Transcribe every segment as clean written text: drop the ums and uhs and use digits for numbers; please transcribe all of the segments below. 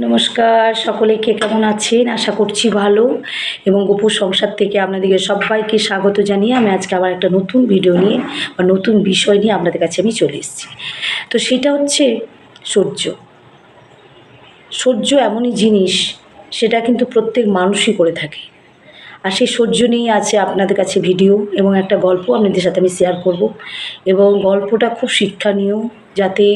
নমস্কার সকলেকে, কেমন আছেন? আশা করছি ভালো। এবং গোপুর সংসার থেকে আপনাদেরকে সবাইকে স্বাগত জানিয়ে আমি আজকে আবার একটা নতুন ভিডিও নিয়ে বা নতুন বিষয় নিয়ে আপনাদের কাছে আমি চলে এসেছি। তো সেটা হচ্ছে সহ্য। সহ্য এমনই জিনিস, সেটা কিন্তু প্রত্যেক মানুষই করে থাকে। আর সেই সহ্য নিয়েই আছে আপনাদের কাছে ভিডিও এবং একটা গল্প আপনাদের সাথে আমি শেয়ার করব। এবং গল্পটা খুব শিক্ষণীয়, যাতে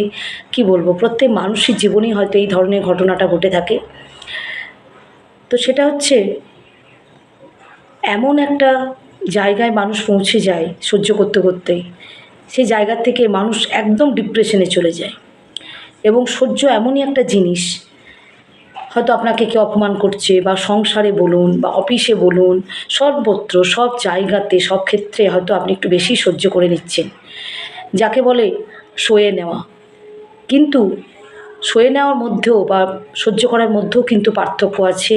কি বলবো, প্রত্যেক মানুষের জীবনেই হয়তো এই ধরনের ঘটনাটা ঘটে থাকে। তো সেটা হচ্ছে এমন একটা জায়গায় মানুষ পৌঁছে যায় সহ্য করতে করতে, সেই জায়গার থেকে মানুষ একদম ডিপ্রেশনে চলে যায়। এবং সহ্য এমনই একটা জিনিস, হয়তো আপনাকে কেউ অপমান করছে, বা সংসারে বলুন বা অফিসে বলুন, সর্বত্র সব জায়গাতে সব ক্ষেত্রে হয়তো আপনি একটু বেশি সহ্য করে নিচ্ছেন, যাকে বলে সয়ে নেওয়া। কিন্তু সয়ে নেওয়ার মধ্যেও বা সহ্য করার মধ্যেও কিন্তু পার্থক্য আছে,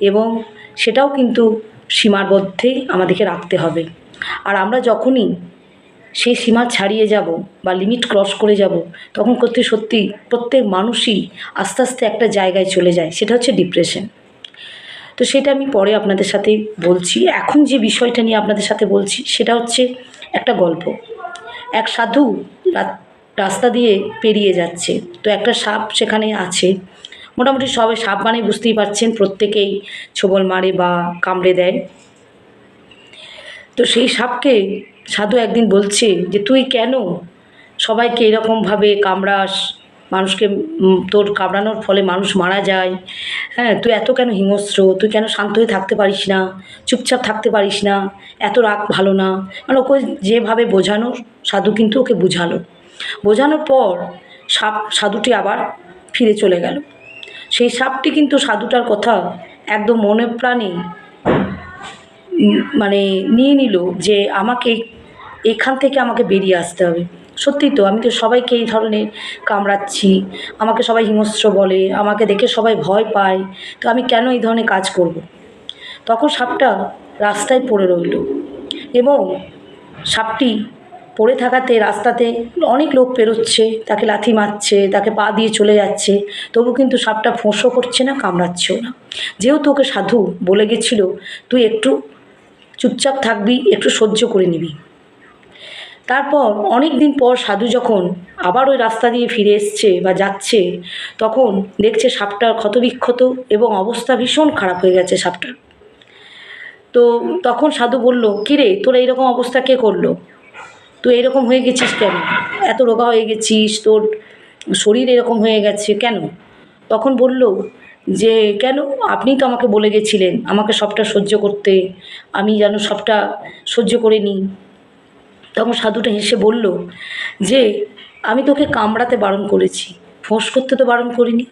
এবং সেটাও কিন্তু সীমার মধ্যেই আমাদেরকে রাখতে হবে। আর আমরা যখনই সেই সীমা ছাড়িয়ে যাব বা লিমিট ক্রস করে যাব, তখন সত্যি প্রত্যেক মানুষই আস্তে আস্তে একটা জায়গায় চলে যায়, সেটা হচ্ছে ডিপ্রেশন। তো সেটা আমি পরে আপনাদের সাথে বলছি। এখন যে বিষয়টা নিয়ে আপনাদের সাথে বলছি সেটা হচ্ছে একটা গল্প। এক সাধু রাস্তা দিয়ে পেরিয়ে যাচ্ছে, তো একটা সাপ সেখানে আছে। মোটামুটি সবাই সাপ মানে বুঝতেই পারছেন, প্রত্যেকেই ছোবল মারে বা কামড়ে দেয়। তো সেই সাপকে সাধু একদিন বলছে যে, তুই কেন সবাইকে এরকমভাবে কামড়াস, মানুষকে তোর কামড়ানোর ফলে মানুষ মারা যায়। হ্যাঁ, তুই এত কেন হিংস্র? তুই কেন শান্ত হয়ে থাকতে পারিস না? চুপচাপ থাকতে পারিস না? এত রাগ ভালো না। মানে ওকে যেভাবে বোঝানোর, সাধু কিন্তু ওকে বুঝালো। বোঝানোর পর সাধুটি আবার ফিরে চলে গেল। সেই সাপটি কিন্তু সাধুটার কথা একদম মনে প্রাণে মানে নিয়ে নিল, যে আমাকে এখান থেকে আমাকে বেরিয়ে আসতে হবে। সত্যিই তো, আমি তো সবাইকে এই ধরনের কামড়াচ্ছি, আমাকে সবাই হিংস্র বলে, আমাকে দেখে সবাই ভয় পায়, তো আমি কেন এই ধরনের কাজ করব? তখন সাপটা রাস্তায় পড়ে রইল, এবং সাপটি পড়ে থাকাতে রাস্তাতে অনেক লোক পেরোচ্ছে, তাকে লাথি মারছে, তাকে পা দিয়ে চলে যাচ্ছে, তবু কিন্তু সাপটা ফোঁসও করছে না, কামড়াচ্ছেও না। যেহেতু ওকে সাধু বলে গেছিল, তুই একটু চুপচাপ থাকবি, একটু সহ্য করে নিবি। তারপর অনেক দিন পর সাধু যখন আবার ওই রাস্তা দিয়ে ফিরে এসছে বা যাচ্ছে, তখন দেখছে সাপটার ক্ষতবিক্ষত এবং অবস্থা ভীষণ খারাপ হয়ে গেছে সাপটার। তো তখন সাধু বলল, কিরে, তোর এইরকম অবস্থা কে করলো? তুই এরকম হয়ে গেছিস কেন? এত রোগা হয়ে গেছিস, তোর শরীর এরকম হয়ে গেছে কেন? তখন বলল যে, কেন, আপনিই তো আমাকে বলে গেছিলেন আমাকে সবটা সহ্য করতে, আমি যেন সবটা সহ্য করে নিই। তখন সাধুটা হেসে বলল যে, আমি তোকে কামড়াতে বারণ করেছি, ফোঁস করতে তো বারণ করিনি।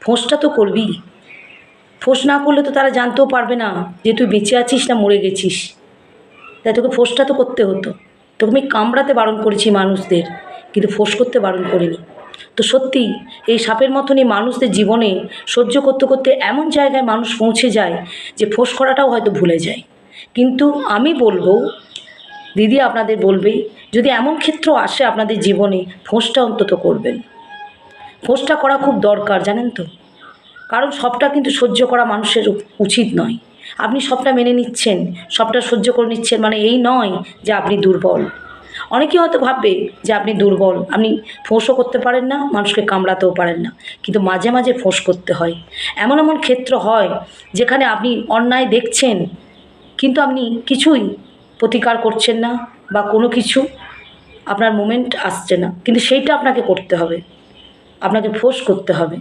ফোঁসটা তো করবি। ফোঁস না করলে তো তারা জানতেও পারবে না যে তুই বেঁচে আছিস না মরে গেছিস। তাই তোকে ফোঁসটা তো করতে হতো। তোকে আমি কামড়াতে বারণ করেছি মানুষদের, কিন্তু ফোঁস করতে বারণ করিনি। তো সত্যি এই সাপের মতনই মানুষদের জীবনে সহ্য করতে করতে এমন জায়গায় মানুষ পৌঁছে যায় যে ফোঁস করাটাও হয়তো ভুলে যায়। কিন্তু আমি বলবো, দিদি আপনাদের বলবেই, যদি এমন ক্ষেত্র আসে আপনাদের জীবনে, ফোঁসটা অন্তত করবেন। ফোঁসটা করা খুব দরকার, জানেন তো। কারণ সবটা কিন্তু সহ্য করা মানুষের উচিত নয়। আপনি সবটা মেনে নিচ্ছেন, সবটা সহ্য করে নিচ্ছেন, মানে এই নয় যে আপনি দুর্বল। অনেকেই হয়তো ভাববে যে আপনি দুর্বল, আপনি ফোঁসও করতে পারেন না, মানুষকে কামড়াতেও পারেন না। কিন্তু মাঝে মাঝে ফোঁস করতে হয়। এমন এমন ক্ষেত্র হয় যেখানে আপনি অন্যায় দেখছেন, কিন্তু আপনি কিছুই প্রতিকার করছেন না, বা কোনো কিছু আপনার মোমেন্ট আসছে না, কিন্তু সেইটা আপনাকে করতে হবে, আপনাকে ফোর্স করতে হবে।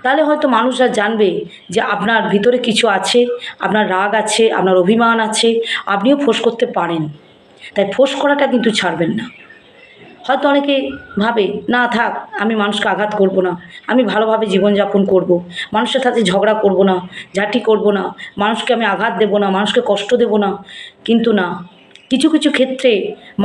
তাহলে হয়তো মানুষরা জানবে যে আপনার ভিতরে কিছু আছে, আপনার রাগ আছে, আপনার অভিমান আছে, আপনিও ফোর্স করতে পারেন। তাই ফোর্স করাটা কিন্তু ছাড়বেন না। হয়তো অনেকে ভাবে, না থাক, আমি মানুষকে আঘাত করব না, আমি ভালোভাবে জীবনযাপন করব, মানুষের সাথে ঝগড়া করব না, ঝাঁটি করব না, মানুষকে আমি আঘাত দেব না, মানুষকে কষ্ট দেব না। কিন্তু না, কিছু কিছু ক্ষেত্রে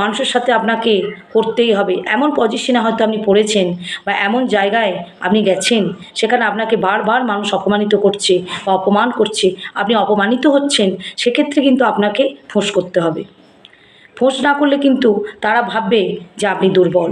মানুষের সাথে আপনাকে করতেই হবে। এমন পজিশনে হয়তো আপনি পড়েছেন, বা এমন জায়গায় আপনি গেছেন, সেখানে আপনাকে বারবার মানুষ অপমানিত করছে বা অপমান করছে, আপনি অপমানিত হচ্ছেন, সেক্ষেত্রে কিন্তু আপনাকে ফোঁস করতে হবে। ফোঁস না করলে কিন্তু তারা ভাববে যে আপনি দুর্বল।